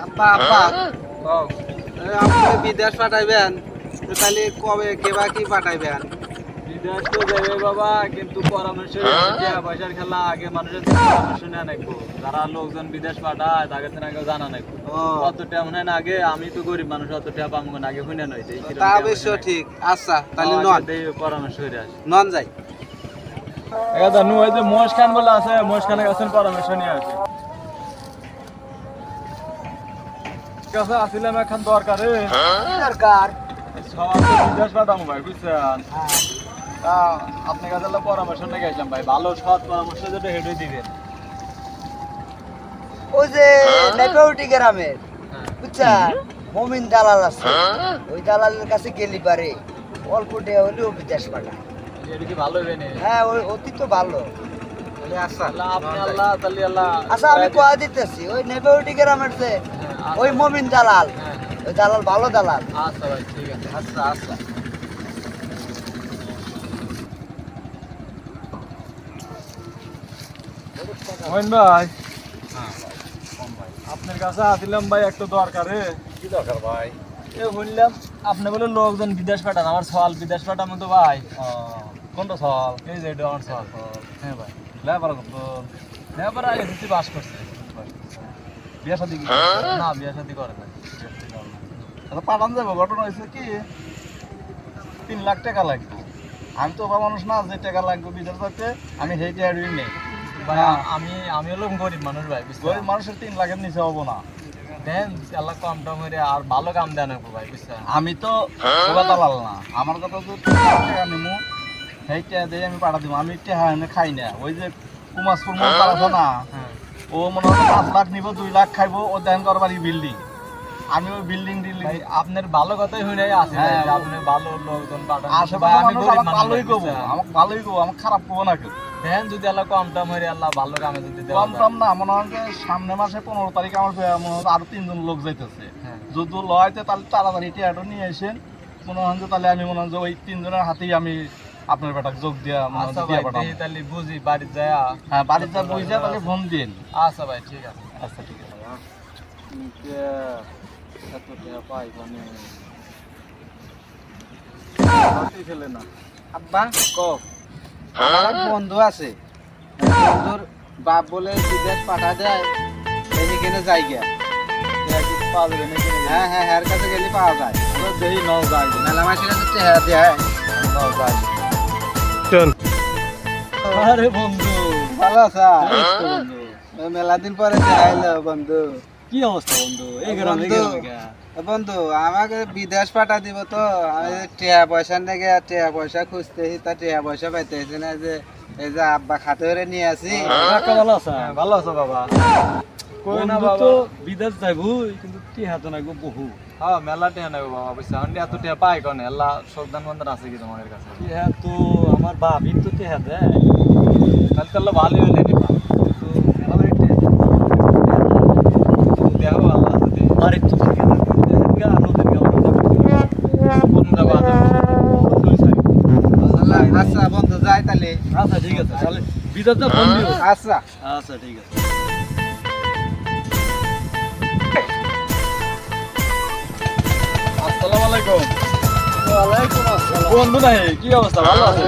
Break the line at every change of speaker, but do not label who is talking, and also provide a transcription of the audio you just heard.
আব্বা আব্বা আপনি বিদেশ পাঠাইবেন তো তাহলে কবে কেবা কি পাঠাইবেন?
বিদেশ তো যাবে বাবা, কিন্তু পরামর্শ পয়সার খেলা আগে মানুষের পরামর্শ নেওয়া নাকবো। যারা লোকজন বিদেশ পাঠায় তাকে তো আগে জানা নাকবো। অত টাকা মনে হয় না আগে, আমি তো গরিব মানুষ, অত টাকা পাবো না আগে শুনে নয়।
তা অবশ্য ঠিক। আচ্ছা তাহলে নন
পরামর্শ করে আসি,
নন যাই।
এটা নু ওই যে মহেশ খান বলে আছে, মহেশ খানের কাছে পরামর্শ নিয়ে আসি। কাছে আসিলাম এখন দরকারে
দরকার
সবার তো বিদেশ পাঠাবো ভাই, বুঝছেন? তা আপনার কাছে পরামর্শ নিয়ে গেছিলাম ভাই, ভালো সৎ পরামর্শ যেটা হেঁটে দিবেন।
ওই যে নেপাউটি গ্রামের বুঝছেন মমিন দালাল আছে, ওই দালালের কাছে গেলি পারে অল্প টাকা হলেও বিদেশ পাঠায়।
এটা কি ভালো হবে না?
হ্যাঁ ওই অতি তো ভালো।
আচ্ছা
আপনি আল্লাহ তাহলে আল্লাহ।
আচ্ছা আমি কয়া দিতেছি ওই নেপাউটি গ্রামের যে ওই মমিন দালাল, ওই দালাল ভালো দালাল।
আচ্ছা ভাই ঠিক আছে।
আচ্ছা আচ্ছা
মোহন ভাই, আপনার কাছে আসিলাম ভাই একটু দরকারে।
কি দরকার ভাই?
এ শুনলাম আপনি বলে লোকজন বিদেশ পাঠান, আমার সওয়াল বিদেশ পাঠানো তো ভাই।
কোনটা সল?
এই যে এটা আমার সওয়াল। হ্যাঁ ভাই,
লেবার কত?
নেবার আগে দিচ্ছি বাস করছে।
বিয়া শাদি কি?
না বিয়ে শাদি করে না।
আচ্ছা পাঠান যাবো, ঘটনা হয়েছে কি 3 লাখ টাকা লাগবে। আমি তো ওবা মানুষ না যে টাকা লাগবে বিদেশ যাতে, আমি সেই টাকা নেই।
ভাই আমি হলাম গরিব মানুষ ভাই, বুঝতে
গরিব মানুষের 3 লাখের নিচে হবো না।
দেন আল্লাহ কম টম করে আর ভালো কাম দেন ভাই, বুঝছেন?
আমি তো ওবা দালাল না, আমার কথা তো 3 লাখ টাকা নিমু সেই টাকা দিয়ে আমি পাঠা দিব। আমি টাকা এনে খাই না। ওই যে কুমাসপুর মোড় আছে না,
হ্যাঁ
ও মনে হয় 5 লাখ নিব, 2 লাখ খাইবো, ও দেন করবারই বিল্ডিং। আমি ওই বিল্ডিং
ভাই আপনার ভালো কথাই শুনে আছে ভাই,
হ্যাঁ,
যে আপনি ভালো লোকজন পাঠান।
আসলে
ভাই আমি গরিব মানুষ,
ভালোই করবো,
বুঝছেন?
আমাকে ভালোই করবো, আমাকে খারাপ করবো না কেউ।
দেন যদি আল্লাহ কম টম হয়ে আল্লাহ ভালো কামে যদি দেওয়া
কম টম না, মনে হয় যে সামনে মাসে 15 তারিখ আমার মনে হয় আরো 3 জন লোক যাইতেছে।
হ্যাঁ।
যদি লয়তে তাহলে তাড়াতাড়ি টিয়াটো নিয়ে আসেন। মনে হয় যে তাহলে আমি মনে হয় যে ওই 3 জনের হাতেই আমি আপনার বেটাকে যোগ দিয়া মনে হয়
আচ্ছা
দিয়া
ভাই
পাঠাবো।
তাহলে বুঝি বাড়ি যায়।
হ্যাঁ বাড়িতে যা বুঝে তাহলে ফোন দিন।
আচ্ছা ভাই ঠিক আছে।
আচ্ছা ঠিক আছে।
এত টাকা পাই মানে ফেলে না।
আব্বা
কও।
আমার এক বন্ধু আছে, বন্ধুর বাপ বলে বিদেশ পাঠা দেয়, এইখানে যাই গিয়া।
পাওয়া যাবে নাকি?
হ্যাঁ হ্যাঁ হ্যার কাছে গেলে পাওয়া যায়।
দেই নাও যাই,
মেলা মাসের কাছে চেহারা দেয়।
নাও যাই। আরে বন্ধু,
ভালো আছা?
এই তো বন্ধু,
মেলা দিন পরে দেখাইলো বন্ধু।
কি অবস্থা বন্ধু? এই গ্রামে
বন্ধু,
গিয়া
বন্ধু আমাকে বিদেশ পাঠা দিব তো, আমি টিয়া পয়সা নেগে টিয়া পয়সা খুঁজতেছি, তা টিয়া পয়সা পাইতেছি না। যে এই যে আব্বা খাতে করে নিয়ে আসি।
কাকা ভালো আছে? ভালো আছো বাবা? কই না বাবা, তো বিদেশ যাইবো কিন্তু টিহা তো নাগো বহু। হ্যাঁ মেলা টিহা নাগো বাবা, বুঝছ? আমি এত টিহা পাই কোনে? আল্লাহ সবদান বন্ধন আছে কি তোমাদের কাছে? টিহা তো আমার বাপই তো টিহা দেয়, তাহলে তো আল্লাহ ভালোই হলে নিবা। কিন্তু মেলা বাড়ি টিহা দেখো আল্লাহ যদি বাড়ির তো থাকে না, নদীর
আচ্ছা বন্ধু যাই তাহলে।
আচ্ছা ঠিক আছে, তাহলে বিদেশ যা ফোন দিও।
আচ্ছা
আচ্ছা ঠিক আছে। আসসালামু আলাইকুম।
ওয়ালাইকুম আসসালাম।
বন্ধু নাই, কি অবস্থা? ভালো আছে?